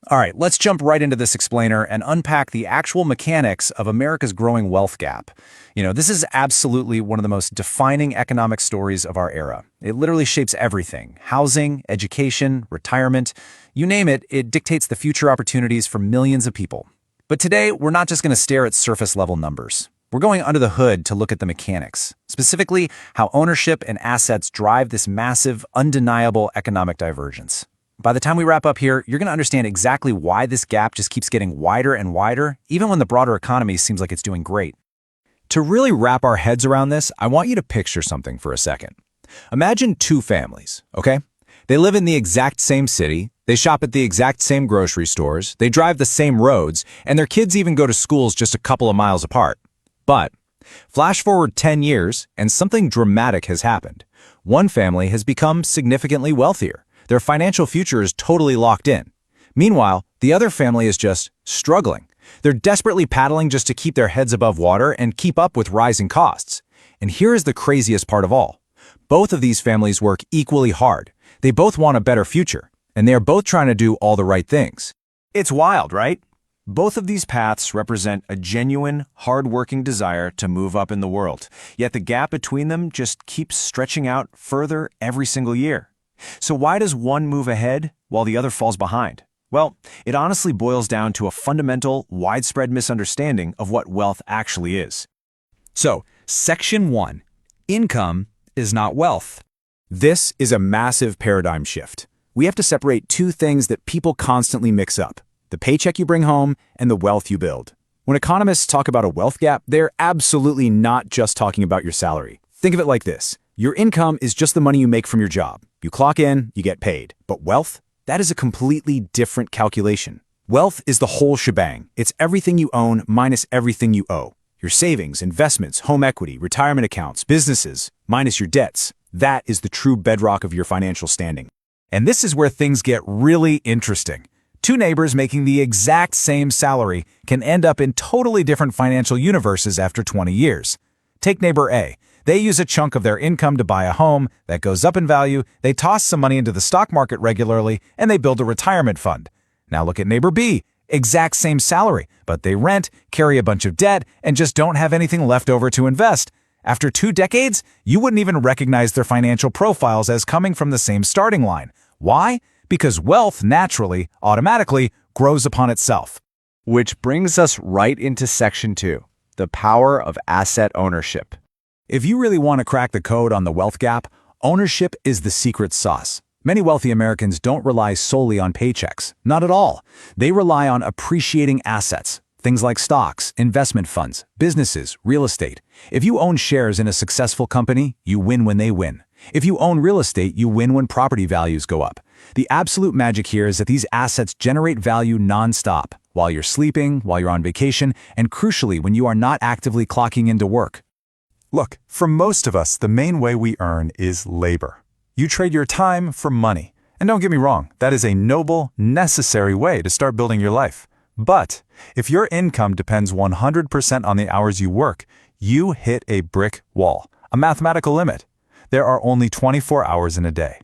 All right, let's jump right into this explainer and unpack the actual mechanics of America's growing wealth gap. This is absolutely one of the most defining economic stories of our era. It literally shapes everything: housing, education, retirement, you name it, it dictates the future opportunities for millions of people. But today, we're not just going to stare at surface-level numbers. We're going under the hood to look at the mechanics, specifically how ownership and assets drive this massive, undeniable economic divergence. By the time we wrap up here, you're going to understand exactly why this gap just keeps getting wider and wider, even when the broader economy seems like it's doing great. To really wrap our heads around this, I want you to picture something for a second. Imagine two families, okay? They live in the exact same city, they shop at the exact same grocery stores, they drive the same roads, and their kids even go to schools just a couple of miles apart. But flash forward 10 years, and something dramatic has happened. One family has become significantly wealthier. Their financial future is totally locked in. Meanwhile, the other family is just struggling. They're desperately paddling just to keep their heads above water and keep up with rising costs. And here is the craziest part of all. Both of these families work equally hard. They both want a better future, and they are both trying to do all the right things. It's wild, right? Both of these paths represent a genuine, hard-working desire to move up in the world, yet the gap between them just keeps stretching out further every single year. So why does one move ahead while the other falls behind? Well, it honestly boils down to a fundamental, widespread misunderstanding of what wealth actually is. So, Section 1. Income is not wealth. This is a massive paradigm shift. We have to separate two things that people constantly mix up: the paycheck you bring home and the wealth you build. When economists talk about a wealth gap, they're absolutely not just talking about your salary. Think of it like this. Your income is just the money you make from your job. You clock in, you get paid. But wealth? That is a completely different calculation. Wealth is the whole shebang. It's everything you own minus everything you owe. Your savings, investments, home equity, retirement accounts, businesses, minus your debts. That is the true bedrock of your financial standing. And this is where things get really interesting. Two neighbors making the exact same salary can end up in totally different financial universes after 20 years. Take neighbor A. They use a chunk of their income to buy a home that goes up in value, they toss some money into the stock market regularly, and they build a retirement fund. Now look at neighbor B. Exact same salary, but they rent, carry a bunch of debt, and just don't have anything left over to invest. After 2 decades, you wouldn't even recognize their financial profiles as coming from the same starting line. Why? Because wealth naturally, automatically, grows upon itself. Which brings us right into Section 2, the power of asset ownership. If you really want to crack the code on the wealth gap, ownership is the secret sauce. Many wealthy Americans don't rely solely on paychecks. Not at all. They rely on appreciating assets, things like stocks, investment funds, businesses, real estate. If you own shares in a successful company, you win when they win. If you own real estate, you win when property values go up. The absolute magic here is that these assets generate value nonstop, while you're sleeping, while you're on vacation, and crucially, when you are not actively clocking into work. Look, for most of us, the main way we earn is labor. You trade your time for money. And don't get me wrong, that is a noble, necessary way to start building your life. But if your income depends 100% on the hours you work, you hit a brick wall, a mathematical limit. There are only 24 hours in a day.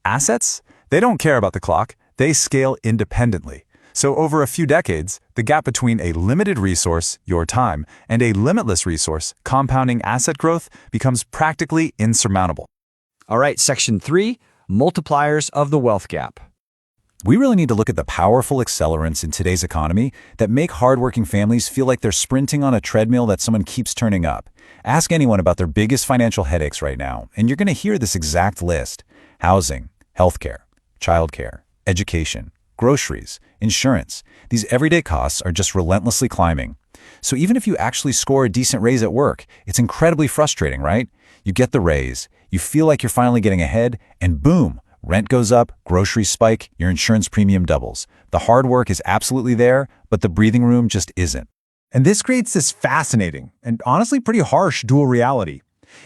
Assets? They don't care about the clock. They scale independently. So over a few decades, the gap between a limited resource, your time, and a limitless resource, compounding asset growth, becomes practically insurmountable. All right, Section 3, multipliers of the wealth gap. We really need to look at the powerful accelerants in today's economy that make hardworking families feel like they're sprinting on a treadmill that someone keeps turning up. Ask anyone about their biggest financial headaches right now, and you're going to hear this exact list: housing, healthcare, childcare, education, groceries, insurance. These everyday costs are just relentlessly climbing. So even if you actually score a decent raise at work, it's incredibly frustrating, right? You get the raise, you feel like you're finally getting ahead, and boom, rent goes up, groceries spike, your insurance premium doubles. The hard work is absolutely there, but the breathing room just isn't. And this creates this fascinating and honestly pretty harsh dual reality.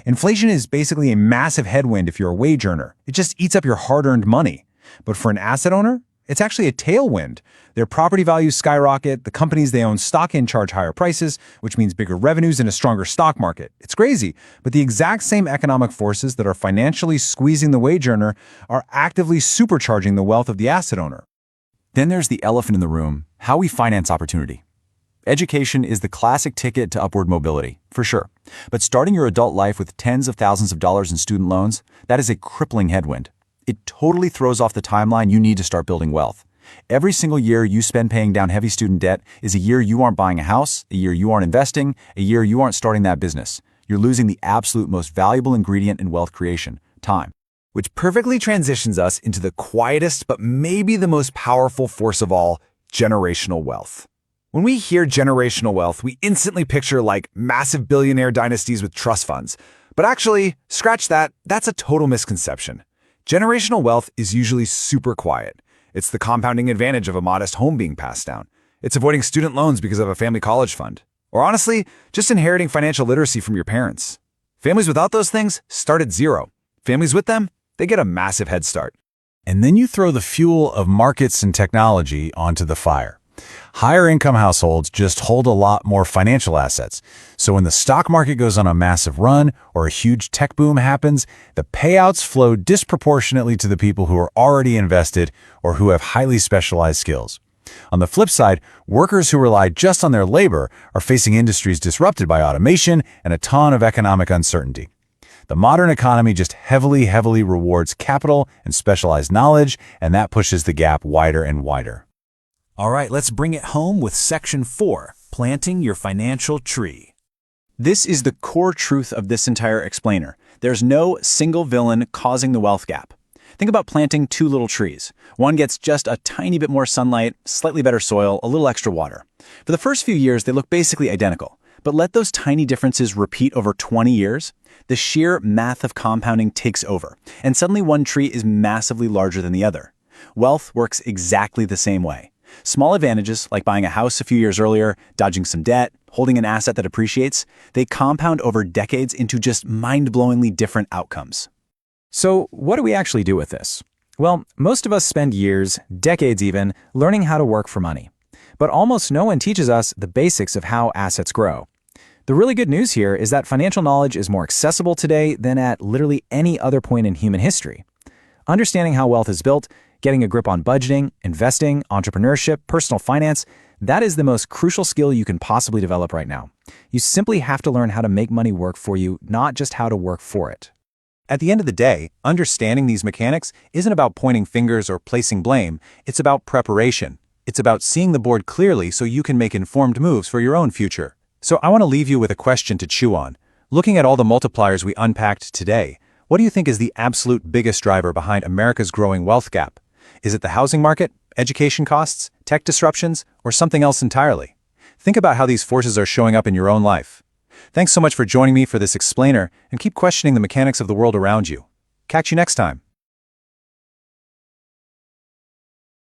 Inflation is basically a massive headwind if you're a wage earner. It just eats up your hard-earned money. But for an asset owner, it's actually a tailwind. Their property values skyrocket, the companies they own stock in charge higher prices, which means bigger revenues and a stronger stock market. It's crazy, but the exact same economic forces that are financially squeezing the wage earner are actively supercharging the wealth of the asset owner. Then there's the elephant in the room, how we finance opportunity. Education is the classic ticket to upward mobility, for sure. But starting your adult life with tens of thousands of dollars in student loans, that is a crippling headwind. It totally throws off the timeline you need to start building wealth. Every single year you spend paying down heavy student debt is a year you aren't buying a house, a year you aren't investing, a year you aren't starting that business. You're losing the absolute most valuable ingredient in wealth creation, time. Which perfectly transitions us into the quietest but maybe the most powerful force of all, generational wealth. When we hear generational wealth, we instantly picture like massive billionaire dynasties with trust funds. But actually, scratch that, that's a total misconception. Generational wealth is usually super quiet. It's the compounding advantage of a modest home being passed down. It's avoiding student loans because of a family college fund. Or honestly, just inheriting financial literacy from your parents. Families without those things start at zero. Families with them, they get a massive head start. And then you throw the fuel of markets and technology onto the fire. Higher income households just hold a lot more financial assets. So when the stock market goes on a massive run or a huge tech boom happens, the payouts flow disproportionately to the people who are already invested or who have highly specialized skills. On the flip side, workers who rely just on their labor are facing industries disrupted by automation and a ton of economic uncertainty. The modern economy just heavily rewards capital and specialized knowledge, and that pushes the gap wider and wider. All right, let's bring it home with Section 4, planting your financial tree. This is the core truth of this entire explainer. There's no single villain causing the wealth gap. Think about planting two little trees. One gets just a tiny bit more sunlight, slightly better soil, a little extra water. For the first few years, they look basically identical. But let those tiny differences repeat over 20 years, the sheer math of compounding takes over, and suddenly one tree is massively larger than the other. Wealth works exactly the same way. Small advantages, like buying a house a few years earlier, dodging some debt, holding an asset that appreciates, they compound over decades into just mind-blowingly different outcomes. So what do we actually do with this? Well, most of us spend years, decades even, learning how to work for money. But almost no one teaches us the basics of how assets grow. The really good news here is that financial knowledge is more accessible today than at literally any other point in human history. Understanding how wealth is built, getting a grip on budgeting, investing, entrepreneurship, personal finance, that is the most crucial skill you can possibly develop right now. You simply have to learn how to make money work for you, not just how to work for it. At the end of the day, understanding these mechanics isn't about pointing fingers or placing blame. It's about preparation. It's about seeing the board clearly so you can make informed moves for your own future. So I want to leave you with a question to chew on. Looking at all the multipliers we unpacked today, what do you think is the absolute biggest driver behind America's growing wealth gap? Is it the housing market, education costs, tech disruptions, or something else entirely? Think about how these forces are showing up in your own life. Thanks so much for joining me for this explainer, and keep questioning the mechanics of the world around you. Catch you next time.